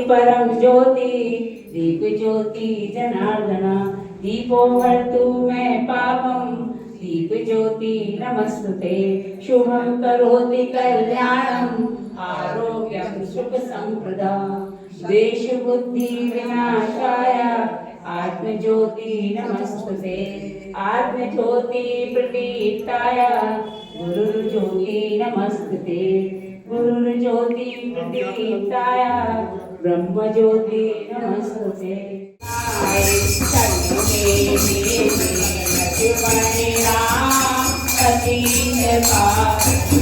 परम ज्योति दीप ज्योति जनार्दन दीपो हर्तु मे पापम दीप ज्योति नमस्तुते शुभं करोति कल्याणम आरोग्यं सुख संपदा द्वेष बुद्धि विनाशाय आत्म ज्योति नमस्तुते आत्म ज्योति प्रदीप्ताय गुरु ज्योति नमस्तुते गुरु ज्योति प्रदीप्ताय ब्रह्म ज्योति नमस्तुते लक्ष्मण राम पतित पावन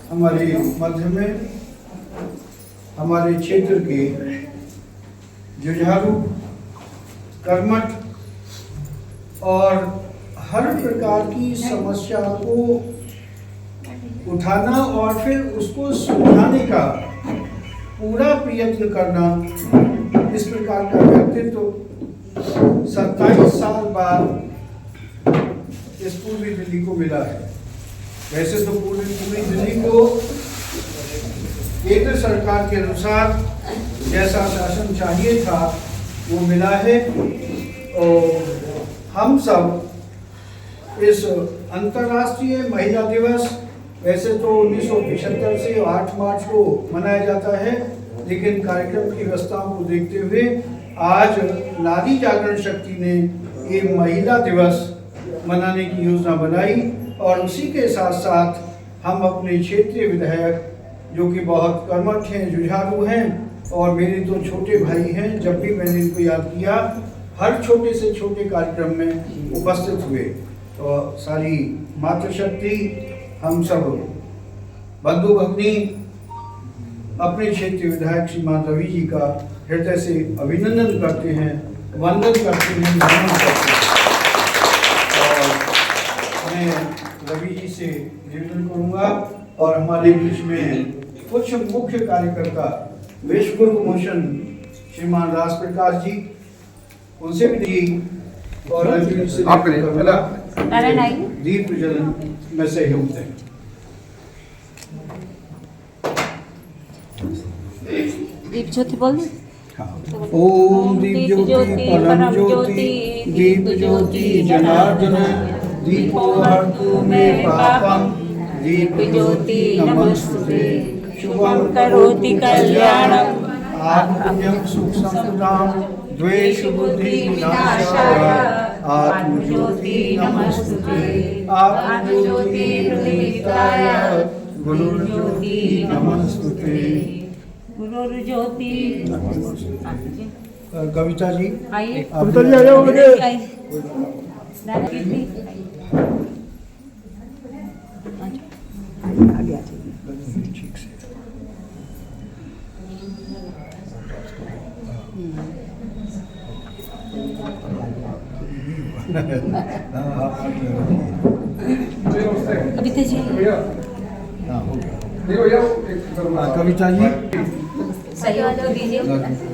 हमारे मध्य में हमारे क्षेत्र के जुझारू कर्मठ और हर प्रकार की समस्या को उठाना और फिर उसको सुलझाने का पूरा प्रयत्न करना, इस प्रकार का व्यक्तित्व 27 साल बाद इस पूर्वी दिल्ली को मिला है। वैसे तो पूरी दिल्ली को केंद्र सरकार के अनुसार जैसा शासन चाहिए था वो मिला है और हम सब इस अंतर्राष्ट्रीय महिला दिवस वैसे तो 1975 से 8 मार्च को मनाया जाता है, लेकिन कार्यक्रम की व्यवस्थाओं को देखते हुए आज नारी जागरण शक्ति ने ये महिला दिवस मनाने की योजना बनाई और उसी के साथ साथ हम अपने क्षेत्रीय विधायक जो कि बहुत कर्मठ हैं, जुझारू हैं और मेरे 2 छोटे भाई हैं, जब भी मैंने इनको याद किया हर छोटे से छोटे कार्यक्रम में उपस्थित हुए। तो सारी मातृशक्ति हम सब बंधु भगिनी अपने क्षेत्रीय विधायक श्रीमान रवि जी का हृदय से अभिनंदन करते हैं, वंदन करते हैं, नमन करते हैं। और मैं रवि जी से निवेदन करूंगा और हमारे बीच में कुछ मुख्य कार्यकर्ता विश्व गुरु मोशन श्रीमान राज प्रकाश जी, उनसे भी दी और दीप प्रज्वलन में सहयोग दें। दीप ज्योति बोल ओम दीप ज्योति परम ज्योति दीप ज्योति जनार्दन दीपो हर्तु मे पापम दीप ज्योति नमस्तुते शुभं करोति कल्याणम आत्मज्ञं सुख संपदां द्वेष बुद्धि विनाशाय आत्म ज्योति नमस्तुते आत्म ज्योति प्रदीप्ताय गुरु ज्योति नमस्तुते गुरु ज्योति। कविता जी आइए, कविता जी आ जाओ आगे। ठीक से कविता जी कविता जी सहयोग तो दीजिए,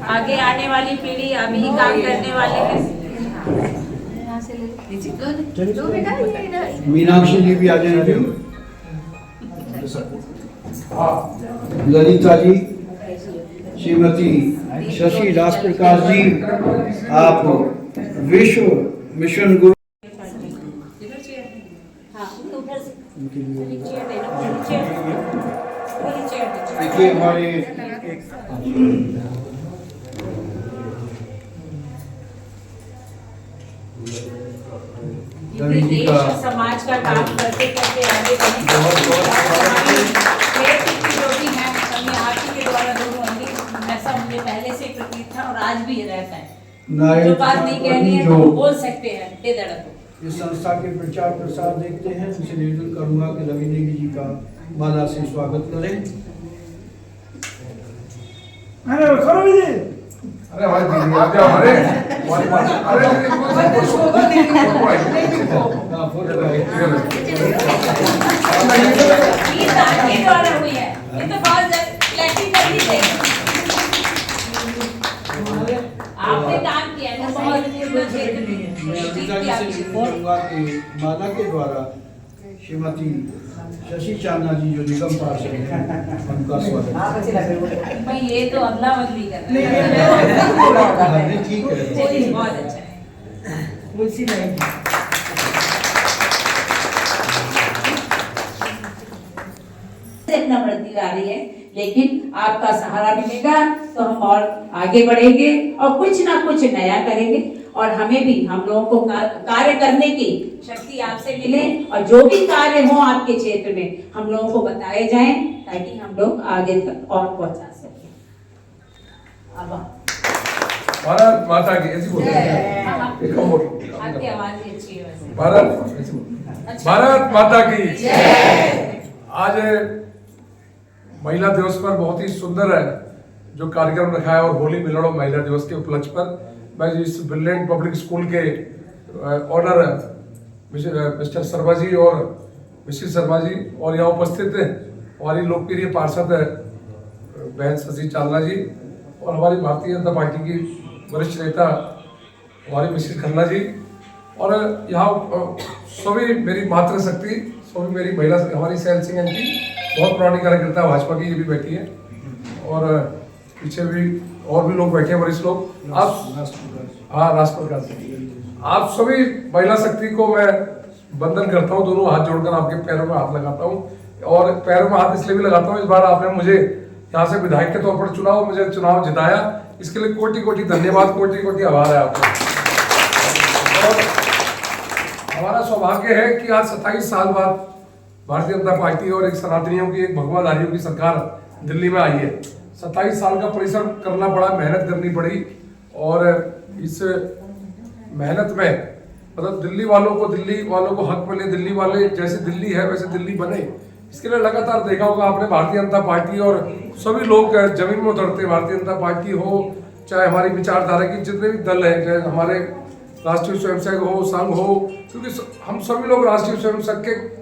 आगे आने वाली पीढ़ी अभी ही काम करने वाले हैं। मीनाक्षी जी भी आ जाएंगे। ललिता जी, श्रीमती शशि दासप्रकाश जी, आप विश्व मिशन गुरु देखिए हमारे देश और समाज का काम करते करते आगे बढ़े। जो भी है हमें आप ही के द्वारा दोनों होंगे, ऐसा मुझे पहले से प्रतीत था और आज भी रहता है। जो बात नहीं कहनी है तो बोल सकते हैं बेधड़क। इस संस्था के प्रचार प्रसार देखते हैं, उनसे निवेदन करूंगा कि रवि नेगी जी का माला से स्वागत करें। अरे करो जी, अरे भाई दीदी आप जाओ। अरे अरे ये आपके द्वारा हुई है, ये तो बहुत क्लैरिटी करनी चाहिए। आपने काम किया है बहुत क्षेत्र में। पिताजी से निवेदन करूंगा कि माला के द्वारा श्रीमती शशि चांदा जी जो निगम पार्षद हैं उनका स्वागत। भाई ये तो अदला बदली कर रहे हैं। ठीक है, बहुत अच्छा है। इतना बढ़ती आ रही है, लेकिन आपका सहारा मिलेगा तो हम और आगे बढ़ेंगे और कुछ ना कुछ नया करेंगे और हमें भी हम लोगों को कार्य करने की शक्ति आपसे मिले और जो भी कार्य हो आपके क्षेत्र में हम लोगों को बताए जाएं ताकि हम लोग आगे तक और पहुंचा सकें। अब भारत माता की ऐसी बोलते हैं। आपकी आवाज भी अच्छी है वैसे। भारत माता की आज महिला दिवस पर बहुत ही सुंदर है जो कार्यक्रम रखा है और होली मिलन और महिला दिवस के उपलक्ष्य पर मैं इस ब्रिलियंट पब्लिक स्कूल के ऑनर मिस्टर शर्मा जी और मिसेस शर्मा जी और यहाँ उपस्थित हमारी लोकप्रिय पार्षद बहन शशि चांदा जी और हमारी भारतीय जनता पार्टी की वरिष्ठ नेता हमारी मिसेस खन्ना जी और यहाँ सभी मेरी मातृशक्ति सभी मेरी महिला हमारी सैन सिंह एमपी बहुत पुरानी कार्यकर्ता भाजपा की, ये भी बैठी है और पीछे भी और भी लोग बैठे हैं वरिष्ठ लोग। आप हाँ राष्ट्रप्रकाश आप सभी महिला शक्ति को मैं वंदन करता हूँ, दोनों हाथ जोड़कर आपके पैरों में हाथ लगाता हूँ और पैरों में हाथ इसलिए भी लगाता हूँ इस बार आपने मुझे यहाँ से विधायक के तौर पर चुना, मुझे चुनाव जिताया, इसके लिए कोटि कोटि धन्यवाद, कोटि कोटि आभार है आपका। और हमारा सौभाग्य है कि आज 27 साल बाद भारतीय जनता पार्टी और एक सनातनियों की एक भगवाधारियों की सरकार दिल्ली में आई है। 27 साल का परिश्रम करना पड़ा, मेहनत करनी पड़ी और इस मेहनत में मतलब दिल्ली वालों को हक मिले, दिल्ली वाले जैसे दिल्ली है वैसे दिल्ली बने, इसके लिए लगातार देखा होगा आपने भारतीय जनता पार्टी और सभी लोग जमीन में उतरते, भारतीय जनता पार्टी हो चाहे हमारी विचारधारा की जितने भी दल हैं, चाहे हमारे राष्ट्रीय स्वयंसेवक हो, संघ हो, क्योंकि हम सभी लोग राष्ट्रीय स्वयंसेवक के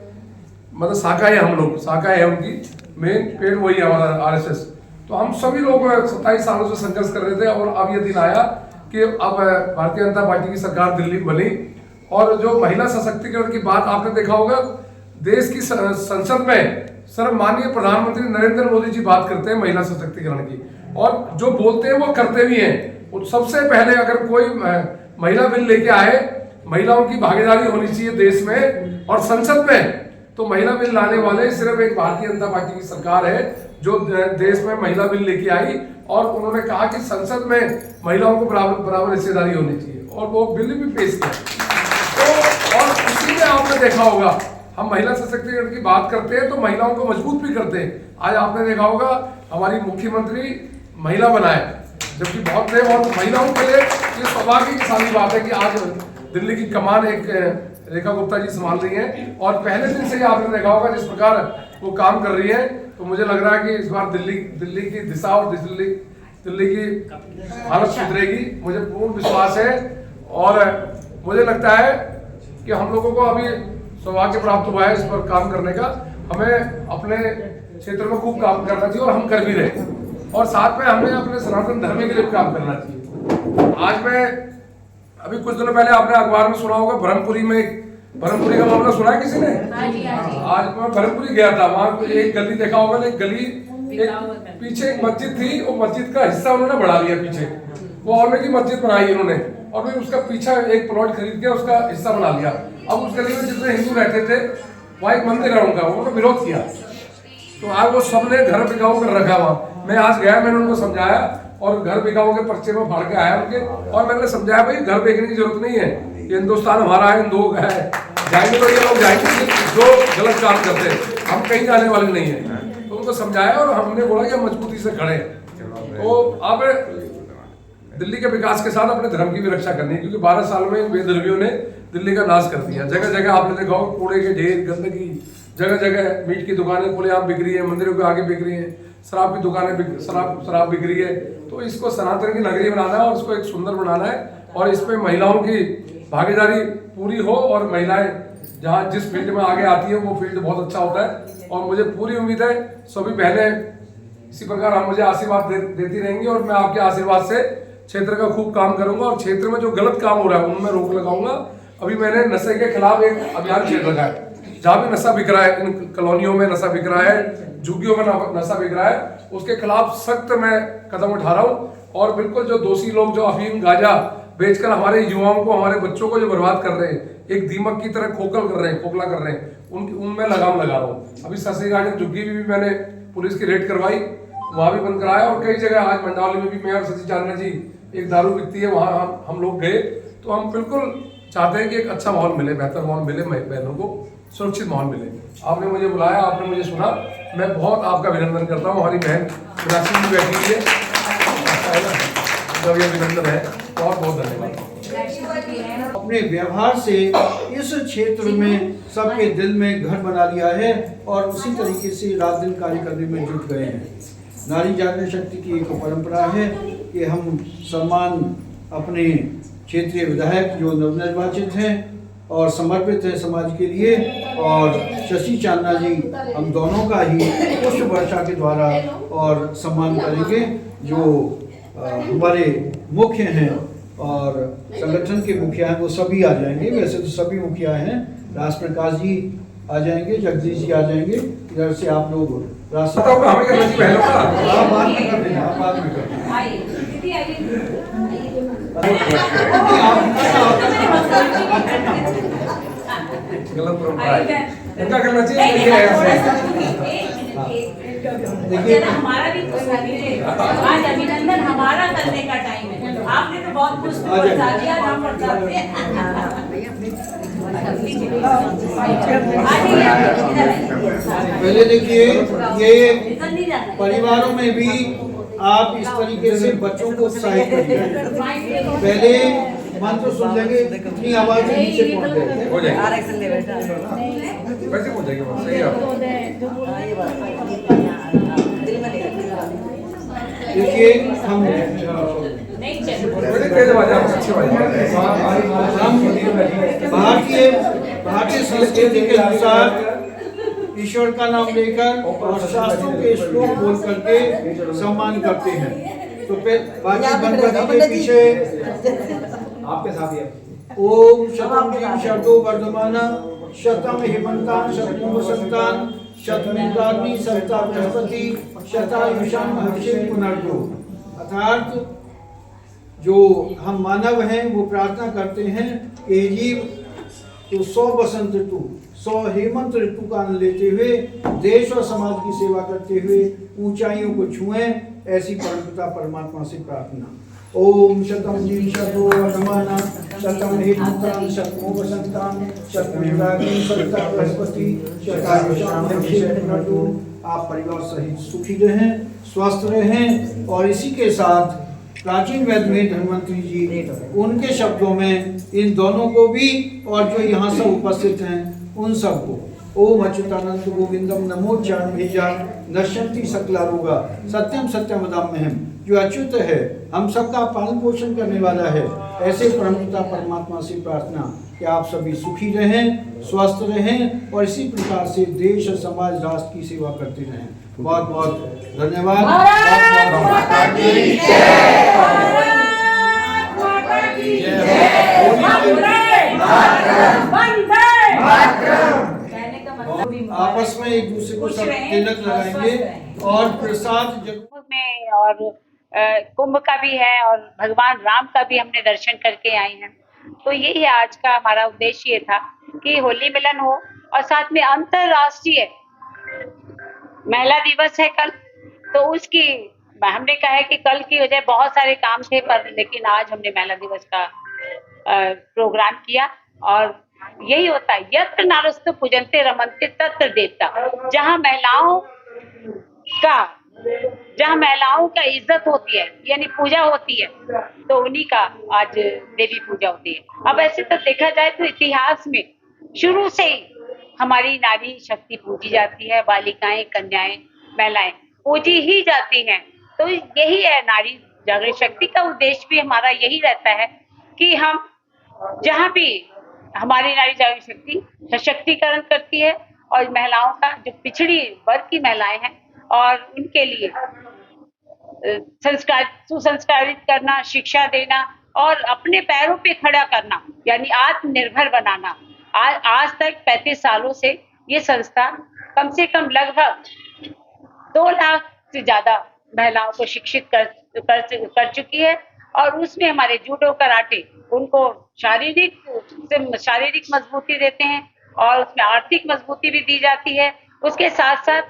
मतलब शाखा है, हम लोग शाखा है उनकी, मेन पेड़ वही है हमारा RSS। तो हम सभी लोग 27 सालों से संघर्ष कर रहे थे और अब ये दिन आया कि अब भारतीय जनता पार्टी की सरकार दिल्ली में बनी और जो महिला सशक्तिकरण की बात आपने देखा होगा देश की संसद में सर माननीय प्रधानमंत्री नरेंद्र मोदी जी बात करते हैं महिला सशक्तिकरण की और जो बोलते हैं वो करते भी हैं। सबसे पहले अगर कोई महिला बिल लेके आए, महिलाओं की भागीदारी होनी चाहिए देश में और संसद में, तो महिला बिल लाने वाले सिर्फ एक भारतीय जनता पार्टी की सरकार है जो देश में महिला बिल लेके आई और उन्होंने कहा कि संसद में महिलाओं को बराबर हिस्सेदारी होनी चाहिए और वो बिल भी पेश किया। तो और इसी में आपने देखा होगा हम महिला सशक्तिकरण की बात करते हैं तो महिलाओं को मजबूत भी करते हैं। आज आपने देखा होगा हमारी मुख्यमंत्री महिला बनाए, जबकि बहुत थे और महिलाओं के लिए ये सौभाग्य की सारी बात है कि आज दिल्ली की कमान एक रेखा गुप्ता जी संभाल रही हैं और पहले दिन से ही आपने देखा होगा जिस प्रकार वो काम कर रही है। तो मुझे लग रहा है कि इस बार दिल्ली की दिशा और दिल्ली की हालत सुधरेगी, मुझे पूर्ण विश्वास है और मुझे लगता है कि हम लोगों को अभी सौभाग्य प्राप्त हुआ है इस पर काम करने का। हमें अपने क्षेत्र में खूब काम करना चाहिए और हम कर भी रहे और साथ में हमें अपने सनातन धर्म के लिए काम करना चाहिए। आज मैं अभी कुछ दिनों पहले आपने अखबार में सुना होगा ब्रह्मपुरी में एक ब्रह्मपुरी का मामला सुना है किसी ने? हाँ जी, हाँ जी। आज मैं ब्रह्मपुरी गया था, वहाँ एक गली देखा होगा ना, एक गली एक पीछे एक मस्जिद थी, वो मस्जिद का हिस्सा उन्होंने बढ़ा लिया पीछे, वो ऑलरेडी मस्जिद बनाई इन्होंने और फिर उसका पीछा एक प्लॉट खरीद के उसका हिस्सा बना लिया। अब उस गली में जितने हिंदू रहते थे वहाँ एक मंदिर है उनका, उन्होंने विरोध किया, तो आज वो सबने घर बिकाऊ कर रखा वहाँ। मैं आज गया, मैंने उनको समझाया और घर बिकाऊ के पर्चे में फाड़ के आया उनके, और मैंने समझाया भाई घर बेचने की जरूरत नहीं है, ये हिंदुस्तान हमारा है, हिंदू है, जाएंगे तो ये लोग जाएंगे जो गलत काम करते हैं, हम कहीं जाने वाले नहीं है। तो उनको समझाया और हमने बोला कि हम मजबूती से खड़े हैं। तो अब दिल्ली के विकास के साथ अपने धर्म की भी रक्षा करनी है, क्योंकि 12 साल में इन बेधर्मियों ने दिल्ली का नाश कर दिया। जगह जगह आपने देखा हो कूड़े के ढेर, गंदगी, जगह जगह मीट की दुकानें खुलेआम बिक रही है, मंदिरों के आगे बिक रही है, शराब की दुकानें शराब बिक रही है। तो इसको सनातन की नगरी बनाना है और उसको एक सुंदर बनाना है, और इसमें महिलाओं की भागीदारी पूरी हो, और महिलाएं जहाँ जिस फील्ड में आगे आती है वो फील्ड बहुत अच्छा होता है। और मुझे पूरी उम्मीद है सभी बहनें इसी प्रकार आप मुझे आशीर्वाद देती रहेंगी, और मैं आपके आशीर्वाद से क्षेत्र का खूब काम करूंगा, और क्षेत्र में जो गलत काम हो रहा है उनमें रोक लगाऊंगा। अभी मैंने नशे के खिलाफ एक अभियान छेड़ रखा है, जहाँ भी नशा बिक रहा है, इन कॉलोनियों में नशा बिक रहा है, झुग्गियों में नशा बिक रहा है, उसके खिलाफ सख्त मैं कदम उठा रहा हूँ। और बिल्कुल जो दोषी लोग जो अफीम गांजा बेचकर हमारे युवाओं को, हमारे बच्चों को जो बर्बाद कर रहे हैं, एक दीमक की तरह खोखला कर रहे हैं, उनमें लगाम लगा रहा हूँ। अभी ससी गार्डन झुग्गी भी मैंने पुलिस की रेड करवाई, वहाँ भी बंद कराया, और कई जगह आज मंडावली में भी मैं और सची चांदना जी एक दारू बिकती है वहाँ हम लोग गए। तो हम बिल्कुल चाहते हैं कि एक अच्छा माहौल मिले, बेहतर माहौल मिले, बहनों को सुरक्षित माहौल मिले। आपने मुझे बुलाया, आपने मुझे सुना, मैं बहुत आपका अभिनंदन करता हूँ। हमारी बहन विरासी भी बैठी हुई है, जब ये अभिनंदन है, बहुत बहुत धन्यवाद। अपने व्यवहार से इस क्षेत्र में सबके दिल में घर बना लिया है, और उसी तरीके से रात दिन कार्य करने में जुट गए हैं। नारी जागरण शक्ति की एक परंपरा है कि हम सम्मान अपने क्षेत्रीय विधायक जो नवनिर्वाचित हैं और समर्पित है समाज के लिए, और शशि चांदना जी हम दोनों का ही पुष्प वर्षा के द्वारा और सम्मान करेंगे। जो हमारे मुख्य हैं और संगठन के मुखिया हैं वो सभी आ जाएंगे, वैसे तो सभी मुखिया हैं, राज प्रकाश जी आ जाएंगे, जगदीश जी आ जाएंगे, इधर से आप लोग रास्ता हमें करना चाहिए पहले आप बात में कर देना, आप बात में कर देना। गलत परंपरा है, उनका करना चाहिए। देखिए हमारा भी आज अभिनंदन हमारा करने का टाइम है, आपने तो बहुत कुछ बता दिया, हम बताते हैं। पहले देखिए, ये परिवारों में भी आप इस तरीके से बच्चों को उत्साहित करिए। पहले मंत्र सुन लेंगे, इतनी आवाज नीचे पहुंच जाएगी, हो जाएगी, वैसे हो जाएगी, सही है। देखिए हम भारतीय संस्कृति के अनुसार ईश्वर का नाम लेकर और शास्त्रों के श्लोक बोल करके सम्मान करते हैं। तो बाकी गणपति के पीछे आपके साथ ही ओम शतम शतो वर्धमाना शतम हेमंतान शतम वसंतान शतमिंदाग्नि सविता बृहस्पति शतायुषाम हर्षेण पुनर्जो। अर्थात जो हम मानव हैं वो प्रार्थना करते हैं कि जीव तो 100 बसंत ऋतु 100 हेमंत ऋतु का आनंद लेते हुए देश और समाज की सेवा करते हुए ऊंचाइयों को छुएं, ऐसी परमपिता परमात्मा से प्रार्थना। ओम शतम जीव शतो वर्धमाना शतम हेमंतान शतमो वसंतान शतमिंदाग्नि सविता बृहस्पति शतायुषाम हर्षेण पुनर्जो। आप परिवार सहित सुखी रहें, स्वस्थ रहें, और इसी के साथ प्राचीन वेद में धन्वंतरी जी उनके शब्दों में इन दोनों को भी और जो यहाँ सब उपस्थित हैं उन सबको ओम अच्युतानंद गोविंदम नमो भेजा नश्यंति सकला रोगा सत्यम सत्यम वदाम्यहम्। जो अच्युत है, हम सबका पालन पोषण करने वाला है, ऐसे परमपिता परमात्मा से प्रार्थना कि आप सभी सुखी रहें, स्वस्थ रहें, और इसी प्रकार से देश और समाज राष्ट्र की सेवा करते रहें। बहुत बहुत धन्यवाद। वंदे कहने का मतलब भी आपस में एक दूसरे को खुश सब रहें तिलक और लगाएंगे स्वस्थ रहें। और प्रसाद कुंभ में और कुंभ का भी है और भगवान राम का भी हमने दर्शन करके आए हैं। तो यही आज का हमारा उद्देश्य ये था कि होली मिलन हो और साथ में अंतरराष्ट्रीय महिला दिवस है कल, तो उसकी हमने कहा है कि कल की वजह बहुत सारे काम थे पर लेकिन आज हमने महिला दिवस का प्रोग्राम किया। और यही होता है यत्र नारस्तु पूजन्ते रमन्ते तत्र देवता, जहाँ महिलाओं का इज्जत होती है यानी पूजा होती है, तो उन्हीं का आज देवी पूजा होती है। अब ऐसे तो देखा जाए तो इतिहास में शुरू से ही हमारी नारी शक्ति पूजी जाती है, बालिकाएं, कन्याएं, महिलाएं पूजी ही जाती हैं। तो यही है नारी जागरण शक्ति का उद्देश्य भी हमारा यही रहता है कि हम जहाँ भी हमारी नारी जागरण शक्ति सशक्तिकरण करती है और महिलाओं का जो पिछड़ी वर्ग की महिलाएं हैं और उनके लिए सुसंस्कारित करना, शिक्षा देना और अपने पैरों पे खड़ा करना यानी आत्मनिर्भर बनाना। आज तक 35 सालों से ये संस्था कम से कम लगभग 2 लाख से ज्यादा महिलाओं को शिक्षित कर चुकी है और उसमें हमारे जूडो कराटे उनको शारीरिक मजबूती देते हैं और उसमें आर्थिक मजबूती भी दी जाती है। उसके साथ साथ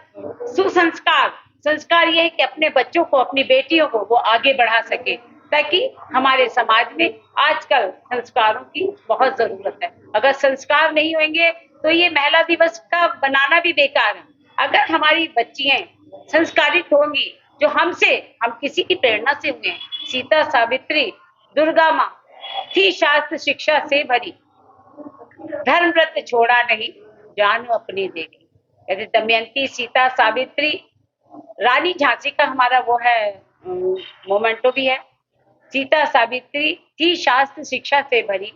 संस्कार ये है कि अपने बच्चों को, अपनी बेटियों को वो आगे बढ़ा सके, ताकि हमारे समाज में आजकल संस्कारों की बहुत जरूरत है। अगर संस्कार नहीं होंगे तो ये महिला दिवस का बनाना भी बेकार है। अगर हमारी बच्चियां संस्कारित होंगी, जो हम किसी की प्रेरणा से हुए हैं, सीता, सावित्री, दुर्गा माँ थी शास्त्र शिक्षा से भरी, धर्म व्रत छोड़ा नहीं, जान अपनी देगी। जैसे दमयंती, सीता, सावित्री, रानी झांसी का हमारा वो है मोमेंटो भी है। सीता सावित्री थी शास्त्र शिक्षा से भरी,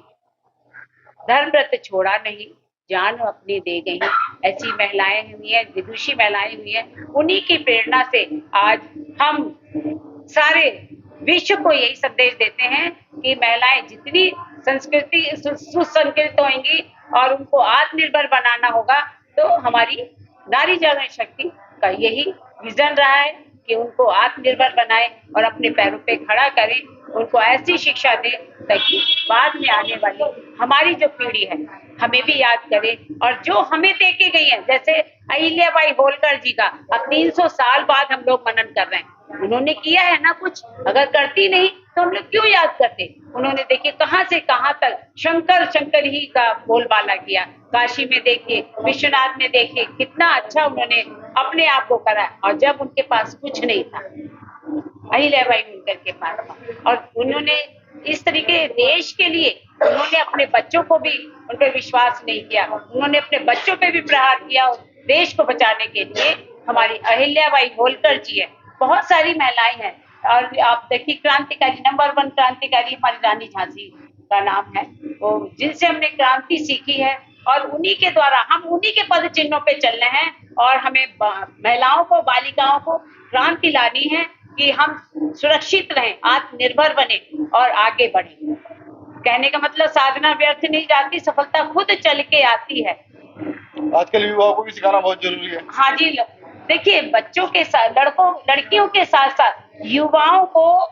धर्म व्रत छोड़ा नहीं, जान अपनी दे गई। ऐसी महिलाएं हुई हैं, विदुषी महिलाएं हुई हैं, उन्हीं की प्रेरणा से आज हम सारे विश्व को यही संदेश देते हैं कि महिलाएं जितनी सुसंस्कृत होंगी और उनको आत्मनिर्भर बनाना होगा, तो हमारी नारी जागरण शक्ति का यही विजन रहा है कि उनको आत्मनिर्भर बनाए और अपने पैरों पे खड़ा करें, उनको ऐसी शिक्षा दें ताकि बाद में आने वाली हमारी जो पीढ़ी है हमें भी याद करे और जो हमें दे के गई है। जैसे अहिल्याबाई होलकर जी का अब 300 साल बाद हम लोग मनन कर रहे हैं, उन्होंने किया है ना कुछ, अगर करती नहीं तो हम लोग क्यों याद करते। उन्होंने देखिए कहां से कहां तक शंकर ही का बोलबाला किया। काशी में देखिए, विश्वनाथ में देखिए, कितना अच्छा उन्होंने अपने आप को करा और जब उनके पास कुछ नहीं था, अहिल्याबाई होलकर के पास था, और उन्होंने इस तरीके देश के लिए उन्होंने अपने बच्चों को भी उन पर विश्वास नहीं किया, उन्होंने अपने बच्चों पे भी प्रहार किया और देश को बचाने के लिए हमारी अहिल्याबाई होलकर जी है। बहुत सारी महिलाएं हैं और आप देखिए क्रांतिकारी नंबर 1 क्रांतिकारी हमारी रानी झांसी का नाम है, वो जिनसे हमने क्रांति सीखी है और उन्हीं के द्वारा हम उन्हीं के पद चिन्हों पे चल रहे हैं और हमें महिलाओं को, बालिकाओं को क्रांति लानी है कि हम सुरक्षित रहें, आत्मनिर्भर बने और आगे बढ़े। कहने का मतलब साधना व्यर्थ नहीं जाती, सफलता खुद चल के आती है। आजकल युवाओं को भी सिखाना बहुत जरूरी है। हाँ जी, देखिए बच्चों के साथ लड़कियों के साथ साथ युवाओं को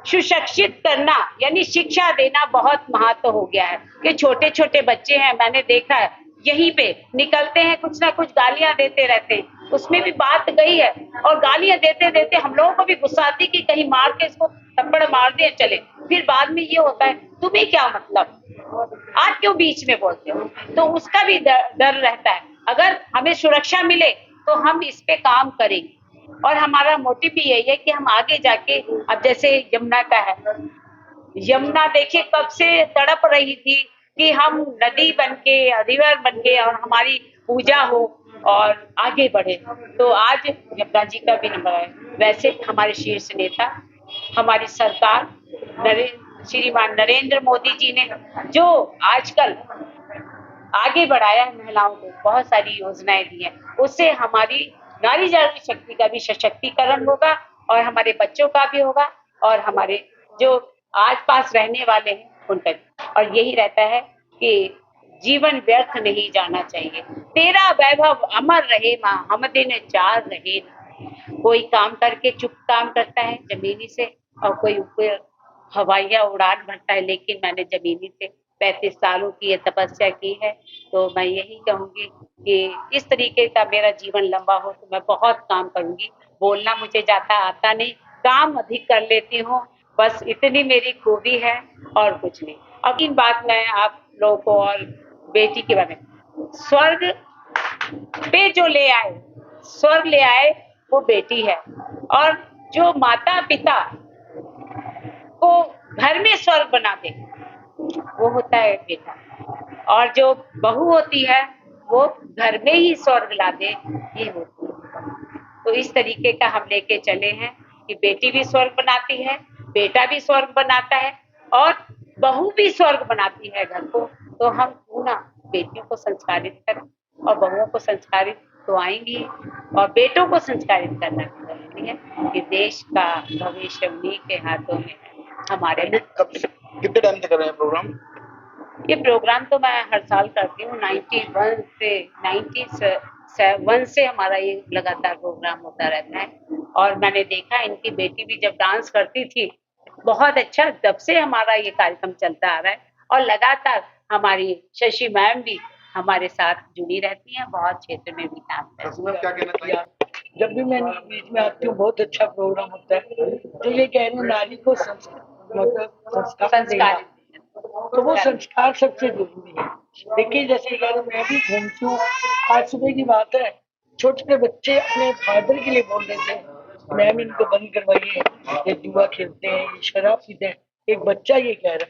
सुशिक्षित करना यानी शिक्षा देना बहुत महत्व हो गया है कि छोटे छोटे बच्चे हैं, मैंने देखा है यहीं पे निकलते हैं, कुछ ना कुछ गालियां देते रहते हैं, उसमें भी बात गई है और गालियां देते देते हम लोगों को भी गुस्सा आती कि कहीं मार के इसको थप्पड़ मार दे चले। फिर बाद में ये होता है तुम्हें क्या मतलब, आप क्यों बीच में बोलते हो, तो उसका भी डर रहता है। अगर हमें सुरक्षा मिले तो हम इस पे काम करेंगे और हमारा मोटिव भी यही है कि हम आगे जाके, अब जैसे यमुना का है, यमुना देखिए कब से तड़प रही थी कि हम नदी बनके, रिवर बनके और हमारी पूजा हो और आगे बढ़े, तो आज यमुना जी का भी नंबर है। वैसे हमारे शीर्ष नेता, हमारी सरकार श्रीमान नरेंद्र मोदी जी ने जो आजकल आगे बढ़ाया है महिलाओं को, बहुत सारी योजनाएं दी हैं, उससे हमारी नारी जागरण शक्ति का भी सशक्तिकरण होगा और हमारे बच्चों का भी होगा और हमारे जो आस पास रहने वाले हैं उनका भी। और यही रहता है कि जीवन व्यर्थ नहीं जाना चाहिए। तेरा वैभव अमर रहे माँ, हम दिन चार रहे ना। कोई काम करके चुप काम करता है जमीनी से, और कोई ऊपर हवाइयाँ उड़ान भरता है, लेकिन मैंने जमीनी से 35 सालों की ये तपस्या की है। तो मैं यही कहूंगी कि इस तरीके का मेरा जीवन लंबा हो तो मैं बहुत काम करूंगी। बोलना मुझे जाता आता नहीं, काम अधिक कर लेती हूँ, बस इतनी मेरी खूबी है और कुछ नहीं। अब इन बात मैं आप लोगों को और बेटी के बारे में, स्वर्ग पे जो ले आए, स्वर्ग ले आए वो बेटी है, और जो माता पिता को घर में स्वर्ग बना दे वो होता है बेटा, और जो बहू होती है वो घर में ही स्वर्ग ला दे ये होती है। तो इस तरीके का हम लेके चले हैं कि बेटी भी स्वर्ग बनाती है, बेटा भी स्वर्ग बनाता है, और बहू भी स्वर्ग बनाती है घर को। तो हम क्यों ना बेटियों को संस्कारित करें, और बहुओं को संस्कारित तो आएंगी, और बेटों को संस्कारित करना भी जरूरी है कि देश का भविष्य उन्हीं के हाथों में है, हमारे कितने टाइम से कर रहे हैं प्रोग्राम? ये प्रोग्राम तो मैं हर साल करती हूँ। 91 से हमारा ये लगातार प्रोग्राम होता रहता है, और मैंने देखा इनकी बेटी भी जब डांस करती थी बहुत अच्छा, तब से हमारा ये कार्यक्रम चलता आ रहा है, और लगातार हमारी शशि मैम भी हमारे साथ जुड़ी रहती हैं, बहुत क्षेत्र में भी काम करती शशि मैम क्या कहना चाहिए? जब भी मैं बीच में आती हूँ बहुत अच्छा प्रोग्राम होता है। तो ये कह रही हूँ नारी को संस्कार देना, संस्कार। तो वो संस्कार सबसे जरूरी है। देखिए जैसे कह रहे मैं भी घूमती हूँ, आज सुबह की बात है, छोटे छोटे बच्चे अपने फादर के लिए बोल रहे थे मैम इनको बंद करवाइए, ये जुआ खेलते हैं, ये शराब पीते हैं। एक बच्चा ये कह रहा है,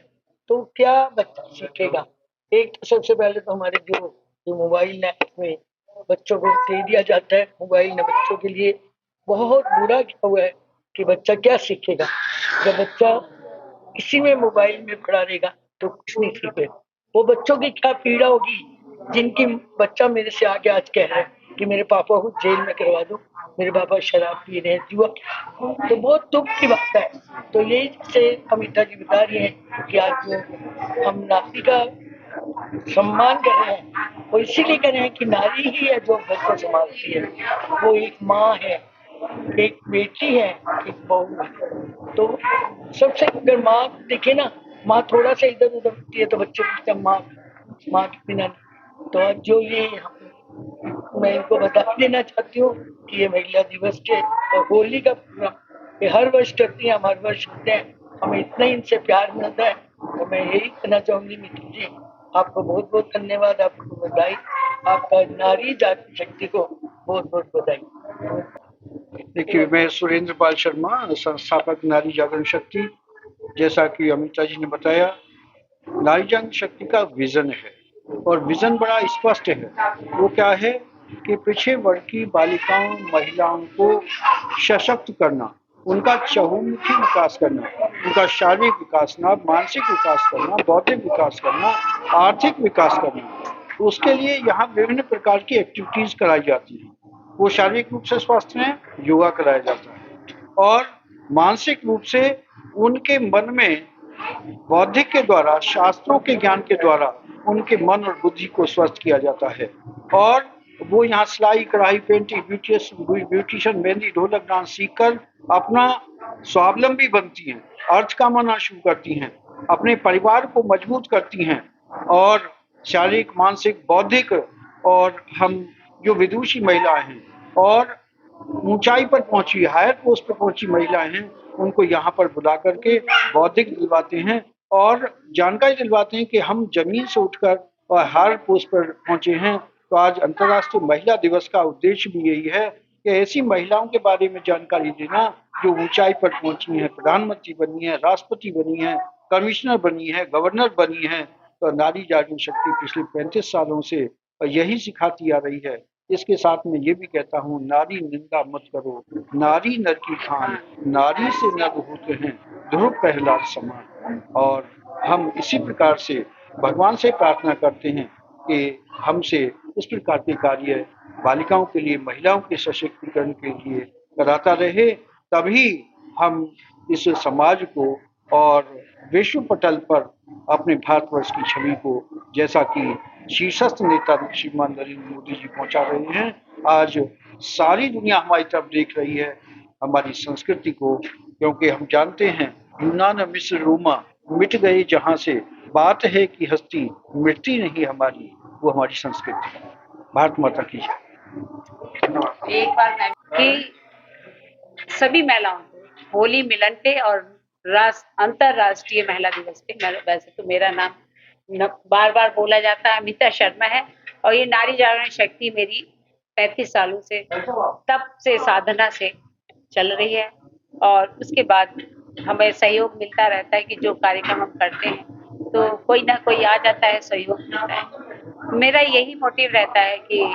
तो क्या बच्चा सीखेगा? एक तो सबसे पहले तो हमारे जो मोबाइल में बच्चों को दे दिया जाता है, मोबाइल ने बच्चों के लिए बहुत बुरा किया हुआ है कि बच्चा क्या सीखेगा। जब बच्चा इसी में मोबाइल में पड़ा रहेगा तो कुछ नहीं सीखेगा। वो बच्चों की क्या पीड़ा होगी जिनकी बच्चा मेरे से आके आज कह रहा है कि मेरे पापा को जेल में करवा दो, मेरे पापा शराब पी रहे हैं, जुआ। तो बहुत दुख की बात है। तो यही से अमिता जी बता रही हैं कि आज जो हम नारी का सम्मान कर रहे हैं वो इसीलिए कर रहे हैं कि नारी ही है जो घर को संभालती है। वो एक माँ है, एक बेटी है, एक बहू है। तो सबसे अगर माँ देखे ना, माँ थोड़ा सा इधर उधर होती है तो बच्चे पूछते हैं माँ के बिना। तो आज जो ये मैं इनको बता देना चाहती हूँ कि ये महिला दिवस के और होली का प्रोग्राम ये हर वर्ष करती है, हम हर वर्ष करते हैं, हमें इतना ही इनसे प्यार मिलता है। तो मैं यही कहना चाहूंगी मित्र जी, आपको बहुत बहुत धन्यवाद, आपको बधाई, आपका नारी जाति शक्ति को बहुत बहुत बधाई। देखिए, मैं सुरेंद्र पाल शर्मा, संस्थापक नारी जागरण शक्ति। जैसा कि अमिता जी ने बताया, नारी जागरण शक्ति का विजन है और विजन बड़ा स्पष्ट है। वो क्या है कि पिछड़े वर्ग की बालिकाओं महिलाओं को सशक्त करना, उनका चहुमुखी विकास करना, उनका शारीरिक विकास करना, मानसिक विकास करना, बौद्धिक विकास करना, आर्थिक विकास करना। उसके लिए यहाँ विभिन्न प्रकार की एक्टिविटीज कराई जाती हैं। वो शारीरिक रूप से स्वस्थ हैं, योगा कराया जाता है, और मानसिक रूप से उनके मन में बौद्धिक के द्वारा, शास्त्रों के ज्ञान के द्वारा उनके मन और बुद्धि को स्वस्थ किया जाता है। और वो यहाँ सिलाई कढ़ाई पेंटिंग ब्यूटिशियन मेहंदी ढोलक डांस सीखकर अपना स्वावलंबी बनती हैं, अर्थ कमाना शुरू करती हैं, अपने परिवार को मजबूत करती हैं, और शारीरिक मानसिक बौद्धिक, और हम जो विदुषी महिलाएं हैं और ऊंचाई पर पहुंची हायर पोस्ट पर पहुंची महिलाएं हैं, उनको यहाँ पर बुला करके बौद्धिक दिलवाते हैं और जानकारी दिलवाते हैं कि हम जमीन से उठकर और हायर पोस्ट पर पहुंचे हैं। तो आज अंतर्राष्ट्रीय महिला दिवस का उद्देश्य भी यही है कि ऐसी महिलाओं के बारे में जानकारी देना जो ऊंचाई पर पहुंची हैं, प्रधानमंत्री बनी है, राष्ट्रपति बनी है, कमिश्नर बनी है, गवर्नर बनी है। तो नारी जागरण शक्ति पिछले 35 सालों से यही सिखाती आ रही है। इसके साथ में ये भी कहता हूँ, नारी निंदा मत करो, नारी नर की खान, नारी से नर होते हैं ध्रुव प्रहलाद समान। और हम इसी प्रकार से भगवान से प्रार्थना करते हैं कि हमसे इस प्रकार के कार्य बालिकाओं के लिए, महिलाओं के सशक्तिकरण के लिए कराता रहे, तभी हम इस समाज को और विश्व पटल पर अपने भारतवर्ष की छवि को, जैसा कि शीर्षस्थ नेता श्रीमान नरेंद्र मोदी जी पहुंचा रहे हैं। आज सारी दुनिया हमारी तरफ देख रही है, हमारी संस्कृति को, क्योंकि हम जानते हैं यूनान मिस्र रोमा मिट गए जहां से, बात है कि हस्ती मिटती नहीं हमारी, वो हमारी संस्कृति। भारत माता की जय। एक बार मैं कि सभी महिलाओं को होली मिलन पे और अंतरराष्ट्रीय महिला दिवस पे, वैसे तो मेरा नाम बार बार बोला जाता है अमिता शर्मा है, और ये नारी जागरण शक्ति मेरी 35 सालों से तब से साधना से चल रही है, और उसके बाद हमें सहयोग मिलता रहता है कि जो कार्यक्रम हम करते हैं तो कोई ना कोई आ जाता है, सहयोग मिलता है। मेरा यही मोटिव रहता है कि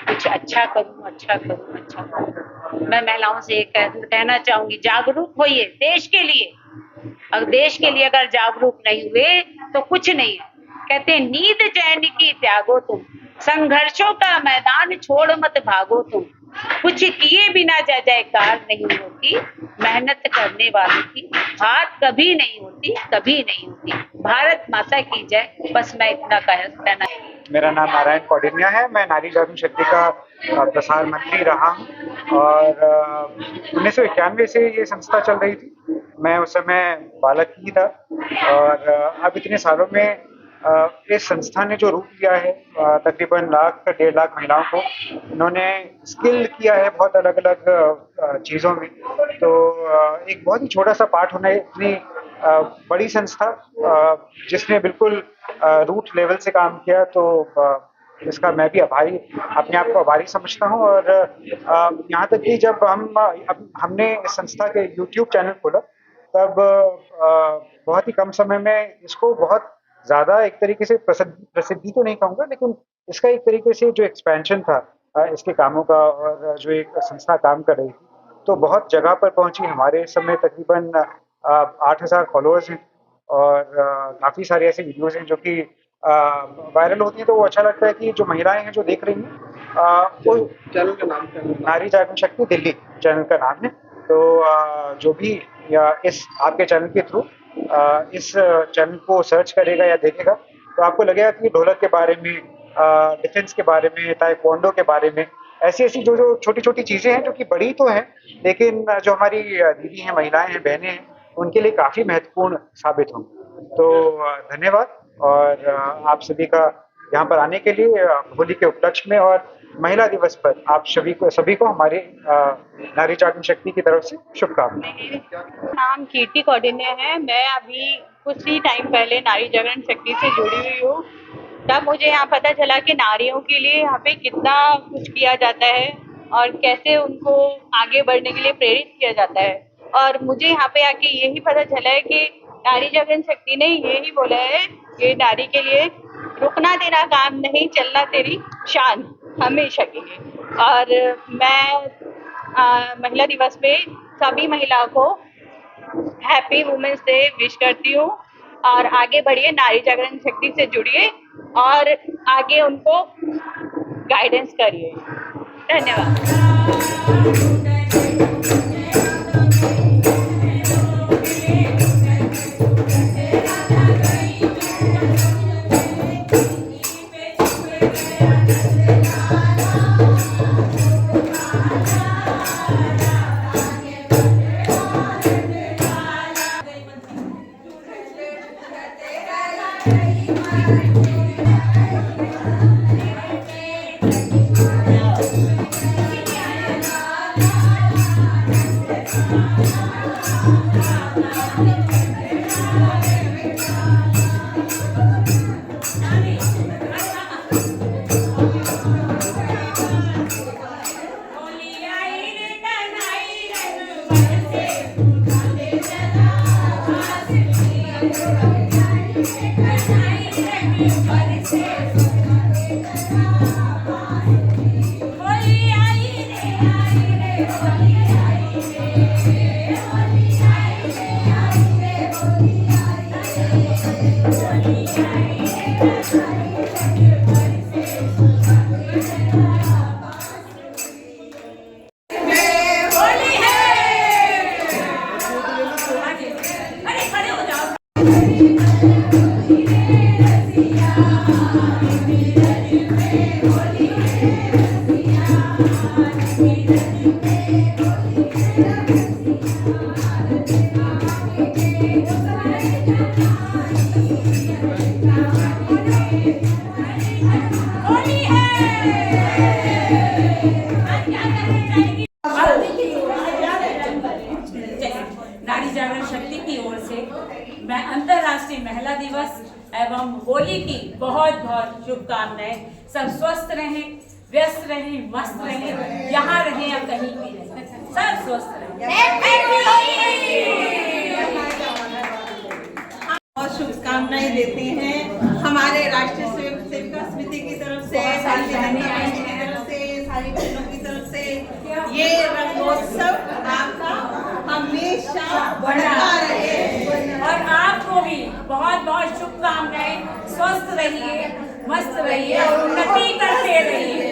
कुछ अच्छा करूं, अच्छा करूं, अच्छा करूं। मैं महिलाओं से कहना चाहूंगी, जागरूक होइए देश के लिए। अगर देश के लिए अगर जागरूक नहीं हुए तो कुछ नहीं है। कहते हैं नींद चैन की त्यागो तुम, संघर्षों का मैदान छोड़ मत भागो तुम, कुछ किए बिना जय जयकार नहीं होती, मेहनत करने वालों की हार कभी नहीं होती, कभी नहीं होती। भारत माता की जय। बस मैं इतना कहना। मेरा नाम नारायण कौंडिन्या है। मैं नारी जागरण शक्ति का प्रसार मंत्री रहा हूँ और 1991 से ये संस्था चल रही थी। मैं उस समय बालक ही था और अब इतने सालों में इस संस्था ने जो रूप लिया है, तकरीबन 1.5 लाख महिलाओं को इन्होंने स्किल किया है बहुत अलग अलग चीज़ों में। तो एक बहुत ही छोटा सा पार्ट होना है इतनी बड़ी संस्था जिसने बिल्कुल रूट लेवल से काम किया, तो इसका मैं भी आभारी, अपने आप को आभारी समझता हूँ। और यहाँ तक कि जब हमने इस संस्था के YouTube चैनल खोला तब बहुत ही कम समय में इसको बहुत ज़्यादा एक तरीके से प्रसिद्धि तो नहीं कहूँगा, लेकिन इसका एक तरीके से जो एक्सपेंशन था इसके कामों का और जो एक संस्था काम कर रही थी तो बहुत जगह पर पहुँची। हमारे इस समय तकरीबन 8,000 फॉलोअर्स हैं और काफ़ी सारे ऐसे वीडियोज़ हैं जो कि वायरल होती हैं, तो वो अच्छा लगता है कि जो महिलाएं हैं जो देख रही हैं वो चैनल का नाम क्या है? नारी जागरण शक्ति दिल्ली चैनल का नाम है। तो जो भी इस आपके चैनल के थ्रू इस चैनल को सर्च करेगा या देखेगा तो आपको लगेगा कि ढोलक के बारे में, डिफेंस के बारे में, ताइक्वांडो के बारे में, ऐसी जो छोटी छोटी चीज़ें हैं जो कि बड़ी तो हैं लेकिन जो हमारी दीदी हैं, महिलाएं हैं, बहनें हैं, उनके लिए काफ़ी महत्वपूर्ण साबित होंगे। तो धन्यवाद और आप सभी का यहाँ पर आने के लिए होली के उपलक्ष्य में और महिला दिवस पर आप सभी को हमारे नारी जागरण शक्ति की तरफ से शुभकामनाएं। नाम कीर्ति कौंडिन्य है। मैं अभी कुछ ही टाइम पहले नारी जागरण शक्ति से जुड़ी हुई हूँ। तब मुझे यहाँ पता चला कि नारियों के लिए यहाँ पे कितना कुछ किया जाता है और कैसे उनको आगे बढ़ने के लिए प्रेरित किया जाता है। और मुझे यहाँ पे आके यही पता चला है कि नारी जागरण शक्ति ने यही बोला है कि नारी के लिए रुकना तेरा काम नहीं, चलना तेरी शान हमेशा के लिए। और मैं महिला दिवस पे सभी महिलाओं को हैप्पी वुमेन्स डे विश करती हूँ और आगे बढ़िए, नारी जागरण शक्ति से जुड़िए और आगे उनको गाइडेंस करिए। धन्यवाद। होली नारी जागरण शक्ति की ओर से मैं अंतर्राष्ट्रीय महिला दिवस एवं होली की बहुत बहुत शुभकामनाएं। सब स्वस्थ रहें, व्यस्त रहें, मस्त रहें, यहाँ रहें या कहीं भी रहें, सब स्वस्थ रहें। बहुत शुभकामनाएं देते हैं हमारे राष्ट्रीय सेविका समिति की तरफ से, सारी बहनें की तरफ से, सारी बहनों की तरफ से। ये रंगोत्सव आपका हमेशा बढ़ता रहे और आपको भी बहुत बहुत शुभकामनाएं। स्वस्थ रहिए, मस्त रहिए और उन्नति करते रहिए।